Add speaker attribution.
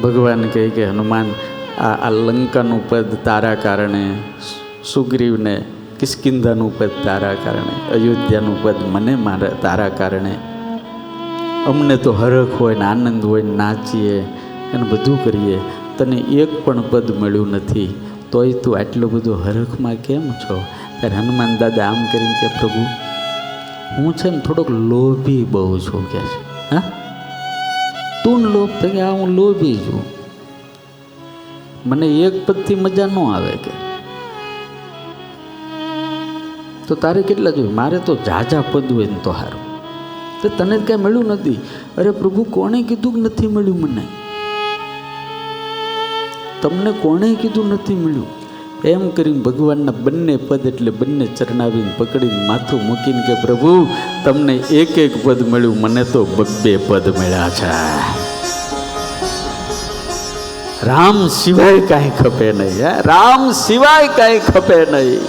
Speaker 1: ભગવાન કહે કે હનુમાન આ લંકાનું પદ તારા કારણે, સુગ્રીવને કિષ્કિંધાનું પદ તારા કારણે, અયોધ્યાનું પદ મને તારા કારણે. અમને તો હરખ હોય ને આનંદ હોય ને નાચીએ અને બધું કરીએ, તને એક પણ પદ મળ્યું નથી, તોય તું આટલો બધો હરખમાં કેમ છો? ત્યારે હનુમાન દાદા આમ કરીને કે પ્રભુ હું છે ને થોડોક લોભી બહુ છું કે છે. હા, તું લોભ થઈ ગયા, હું લોભી છું, મને એક પદથી મજા ન આવે કે. તો તારે કેટલા જોઈએ? મારે તો ઝાઝા પદ હોય ને તો સારું. તો તને જ કાંઈ મળ્યું નથી. અરે પ્રભુ કોણે કીધું કે નથી મળ્યું? મને તમને કોણે કીધું નથી મળ્યું? એમ કરીને ભગવાનના બંને પદ એટલે બંને ચરણાવીને પકડીને માથું મૂકીને કે પ્રભુ તમને એક એક પદ મળ્યું, મને તો બબ્બે પદ મળ્યા છે. રામ સિવાય કાંઈ ખપે નહીં, રામ સિવાય કાંઈ ખપે નહીં.